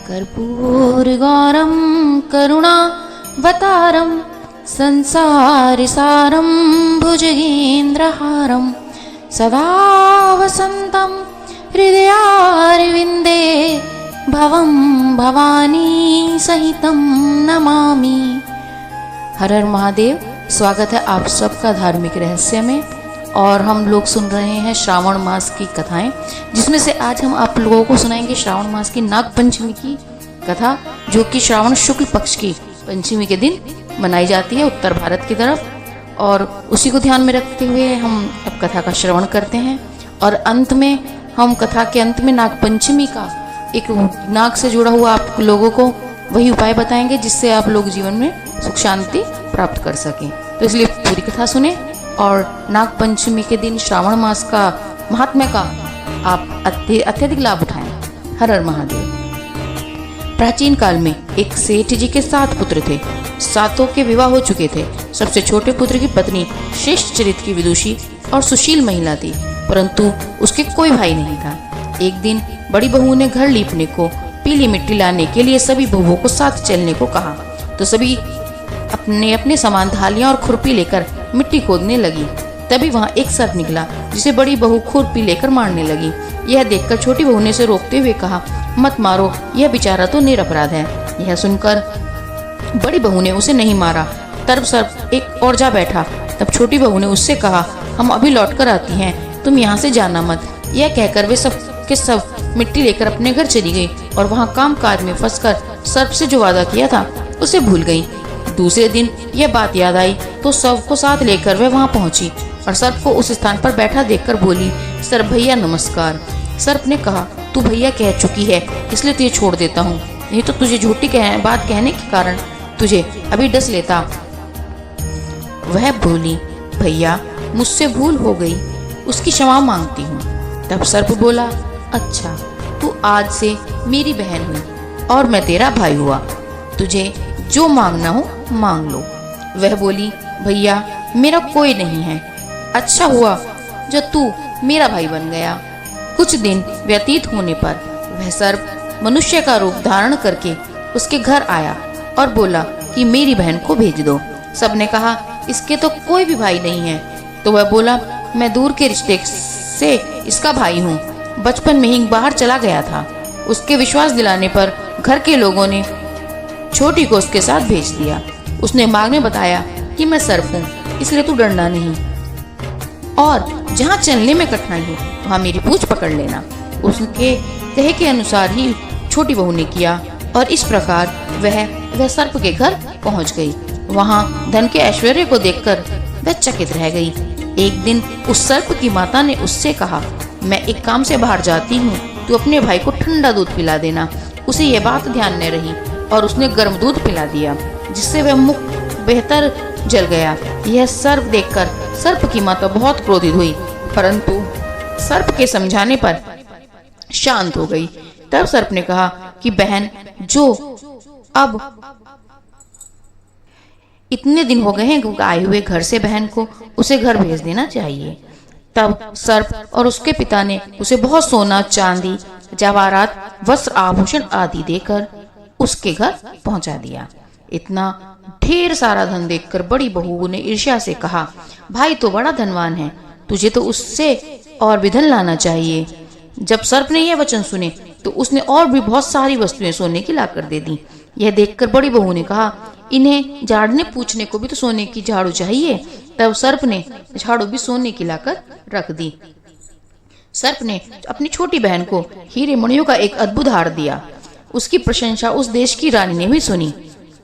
कर्पूरगौरं करुणावतारं संसारसारं भुजगेन्द्रहारं सदा वसन्तं हृदयारविन्दे भवं भवानी सहितं नमामि। हर हर महादेव। स्वागत है आप सबका धार्मिक रहस्य में। और हम लोग सुन रहे हैं श्रावण मास की कथाएं, जिसमें से आज हम आप लोगों को सुनाएंगे श्रावण मास की नाग पंचमी की कथा, जो कि श्रावण शुक्ल पक्ष की पंचमी के दिन मनाई जाती है उत्तर भारत की तरफ। और उसी को ध्यान में रखते हुए हम अब कथा का श्रवण करते हैं। और अंत में हम कथा के अंत में नाग पंचमी का एक नाग से जुड़ा हुआ आप लोगों को वही उपाय बताएंगे जिससे आप लोग जीवन में सुख शांति प्राप्त कर सकें। तो इसलिए पूरी कथा सुने और नाग पंचमी के दिन श्रावण मास का महात्म्य का आप अत्यधिक लाभ उठाएं। हर हर महादेव। प्राचीन काल में एक सेठ जी के 7 पुत्र थे। 7 के विवाह हो चुके थे। सबसे छोटे पुत्र की पत्नी श्रेष्ठ चरित्र की विदुषी और सुशील महिला थी, परंतु उसके कोई भाई नहीं था। एक दिन बड़ी बहू ने घर लीपने को पीली मिट्टी लाने के लिए सभी बहुओं को साथ चलने को कहा, तो सभी अपने अपने सामान धालियां और खुरपी लेकर मिट्टी खोदने लगी। तभी वहां एक सर्प निकला, जिसे बड़ी बहू खुरपी लेकर मारने लगी। यह देखकर छोटी बहू ने उसे रोकते हुए कहा, मत मारो, यह बेचारा तो निरपराध है। यह सुनकर बड़ी बहू ने उसे नहीं मारा। तब सर्प एक और जा बैठा। तब छोटी बहू ने उससे कहा, हम अभी लौट कर आती हैं, तुम यहाँ से जाना मत। यह कहकर वे सब के सब मिट्टी लेकर अपने घर चली गई और वहाँ काम काज में फंसकर सर्प से जो वादा किया था उसे भूल गई। दूसरे दिन यह बात याद आई तो सबको साथ लेकर वह वहां पहुंची और सर्प को उस स्थान पर बैठा देखकर बोली, सर्प भैया नमस्कार। सर्प ने कहा, तू भैया कह चुकी है इसलिए तुझे छोड़ देता हूँ, नहीं तो तुझे झूठी बात कहने के कारण तुझे अभी डस लेता। वह बोली, भैया मुझसे भूल हो गई, उसकी क्षमा मांगती हूँ। तब सर्प बोला, अच्छा तू आज से मेरी बहन हुई और मैं तेरा भाई हुआ, तुझे जो मांगना हो मांग लो। वह बोली, भैया मेरा कोई नहीं है, अच्छा हुआ जो तू मेरा भाई बन गया। कुछ दिन व्यतीत होने पर वह सर्प मनुष्य का रूप धारण करके उसके घर आया और बोला कि मेरी बहन को भेज दो। सबने कहा, इसके तो कोई भी भाई नहीं है। तो वह बोला, मैं दूर के रिश्ते से इसका भाई हूँ, बचपन में ही बाहर चला गया था। उसके विश्वास दिलाने पर घर के लोगों ने छोटी को उसके साथ भेज दिया। उसने मांग में बताया कि मैं सर्प हूँ, इसलिए तू डरना नहीं, और जहाँ चलने में कठिनाई हो वहाँ मेरी पूंछ पकड़ लेना। उसके कहे के अनुसार ही छोटी बहू ने किया और इस प्रकार वह सर्प के घर पहुँच गई। वहाँ धन के ऐश्वर्य को देखकर वह चकित रह गई। एक दिन उस सर्प की माता ने उससे कहा, मैं एक काम से बाहर जाती हूँ, तू अपने भाई को ठंडा दूध पिला देना। उसे यह बात ध्यान न रही और उसने गर्म दूध पिला दिया, जिससे वह मुख बेहतर जल गया। यह सर्प देखकर सर्प की माता बहुत क्रोधित हुई, परंतु सर्प के समझाने पर शांत हो गई। तब सर्प ने कहा कि बहन, जो अब इतने दिन हो गए हैं आए हुए घर से बहन को उसे घर भेज देना चाहिए। तब सर्प और उसके पिता ने उसे बहुत सोना, चांदी, जवाहरात, वस्त्र, आभूषण आदि देकर उसके घर पहुंचा दिया। इतना ढेर सारा धन देखकर बड़ी बहू ने ईर्ष्या से कहा, भाई तो बड़ा धनवान है, तुझे तो उससे और भी धन लाना चाहिए। जब सर्प ने यह वचन सुने तो उसने और भी बहुत सारी वस्तुएं सोने की लाकर दे दी। यह देखकर बड़ी बहू ने कहा, इन्हें झाड़ने पूछने को भी तो सोने की झाड़ू चाहिए। तब सर्प ने झाड़ू भी सोने की लाकर रख दी। सर्प ने अपनी छोटी बहन को हीरे मणियों का एक अद्भुत हार दिया। उसकी प्रशंसा उस देश की रानी ने भी सुनी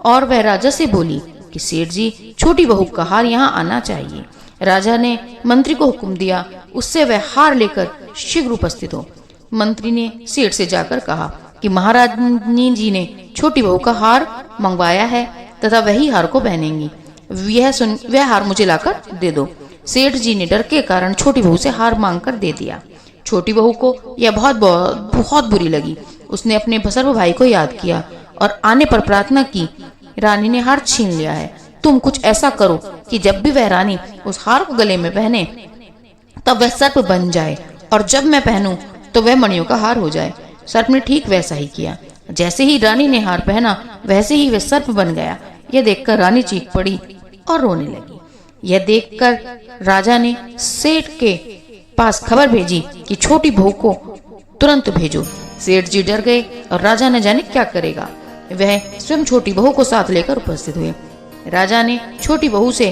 और वह राजा से बोली कि सेठ जी, छोटी बहू का हार यहाँ आना चाहिए। राजा ने मंत्री को हुक्म दिया, उससे वह हार लेकर शीघ्र उपस्थित हो। मंत्री ने सेठ से जाकर कहा कि महारानी जी ने छोटी बहू का हार मंगवाया है तथा वही हार को पहनेंगी। वह हार मुझे लाकर दे दो। सेठ जी ने डर के कारण छोटी बहू से हार मांगकर दे दिया। छोटी बहू को यह बहुत बुरी लगी। उसने अपने सर्व भाई को याद किया और आने पर प्रार्थना की, रानी ने हार छीन लिया है, तुम कुछ ऐसा करो कि जब भी वह रानी उस हार को गले में पहने तब वह सर्प बन जाए और जब मैं पहनूं तो वह मणियों का हार हो जाए। सर्प ने ठीक वैसा ही किया। जैसे ही रानी ने हार पहना वैसे ही वह सर्प बन गया। यह देखकर रानी चीख पड़ी और रोने लगी। यह देखकर राजा ने सेठ के पास खबर भेजी कि छोटी बहू को तुरंत भेजो। सेठ जी डर गए और राजा न जाने क्या करेगा। वह स्वयं छोटी बहू को साथ लेकर उपस्थित हुए। राजा ने छोटी बहू से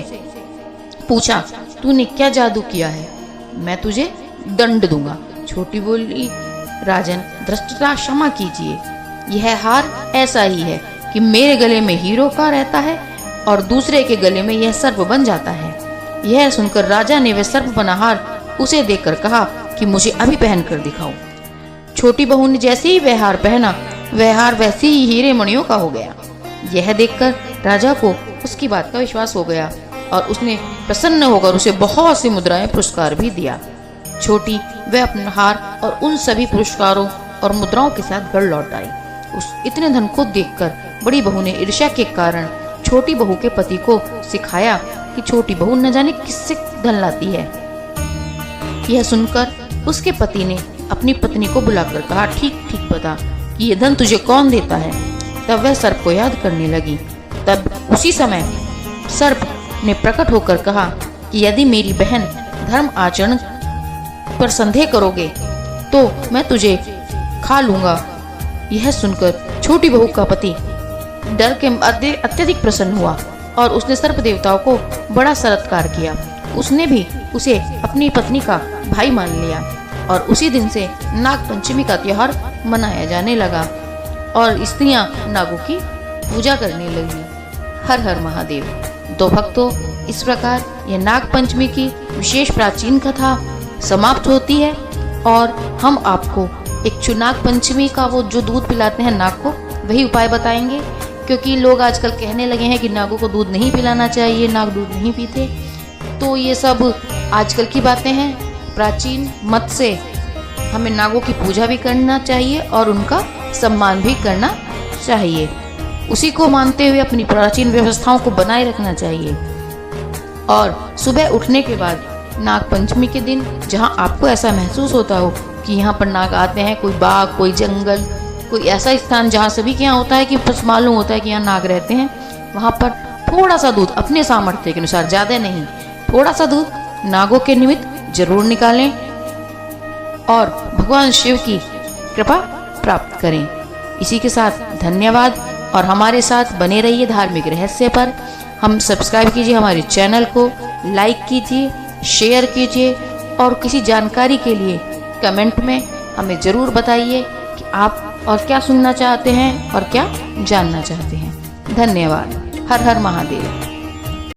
पूछा, तूने क्या जादू किया है? मैं तुझे दंड दूंगा। छोटी बोली, राजन धृष्टता क्षमा कीजिए, यह हार ऐसा ही है कि मेरे गले में हीरो का रहता है और दूसरे के गले में यह सर्प बन जाता है। यह सुनकर राजा ने वह सर्प बना हार उसे देखकर कहा कि मुझे अभी पहन कर दिखाओ। छोटी बहू ने जैसे ही वह हार पहना, वह हार वैसे ही हीरे मणियों का हो गया। यह देखकर राजा को उसकी बात का विश्वास हो गया और उसने प्रसन्न होकर उसे बहुत सी मुद्राएं पुरस्कार भी दिया। छोटी वह अपना हार और उन सभी पुरस्कारों और मुद्राओं के साथ घर लौट आई। उस इतने धन को देखकर बड़ी बहू ने ईर्ष्या के कारण छोटी बहू के पति को सिखाया कि छोटी बहू न जाने किससे धन लाती है। यह सुनकर उसके पति ने अपनी पत्नी को बुलाकर कहा, ठीक ठीक बता कि यह धन तुझे कौन देता है। तब वह सर्प को याद करने लगी। तब उसी समय सर्प ने प्रकट होकर कहा कि यदि मेरी बहन धर्म आचरण पर संदेह करोगे तो मैं तुझे खा लूंगा। यह सुनकर छोटी बहू का पति डर के अत्यधिक प्रसन्न हुआ और उसने सर्प देवताओं को बड़ा सत्कार किया। उसने भी उसे अपनी पत्नी का भाई मान लिया और उसी दिन से नाग पंचमी का त्योहार मनाया जाने लगा और स्त्रियां नागों की पूजा करने लगी। हर हर महादेव। तो भक्तों, इस प्रकार यह नाग पंचमी की विशेष प्राचीन कथा समाप्त होती है और हम आपको एक नाग पंचमी का वो जो दूध पिलाते हैं नाग को, वही उपाय बताएंगे। क्योंकि लोग आजकल कहने लगे हैं कि नागों को दूध नहीं पिलाना चाहिए, नाग दूध नहीं पीते। तो ये सब आजकल की बातें हैं। प्राचीन मत से हमें नागों की पूजा भी करना चाहिए और उनका सम्मान भी करना चाहिए। उसी को मानते हुए अपनी प्राचीन व्यवस्थाओं को बनाए रखना चाहिए। और सुबह उठने के बाद नाग पंचमी के दिन जहां आपको ऐसा महसूस होता हो कि यहाँ पर नाग आते हैं, कोई बाग, कोई जंगल, कोई ऐसा स्थान जहाँ सभी के यहाँ होता है कि बस मालूम होता है कि यहाँ नाग रहते हैं, वहाँ पर थोड़ा सा दूध अपने सामर्थ्य के अनुसार, ज़्यादा नहीं, थोड़ा सा दूध नागों के निमित्त जरूर निकालें और भगवान शिव की कृपा प्राप्त करें। इसी के साथ धन्यवाद और हमारे साथ बने रहिए धार्मिक रहस्य पर। हम सब्सक्राइब कीजिए हमारे चैनल को, लाइक कीजिए, शेयर कीजिए और किसी जानकारी के लिए कमेंट में हमें ज़रूर बताइए कि आप और क्या सुनना चाहते हैं और क्या जानना चाहते हैं। धन्यवाद। हर हर महादेव।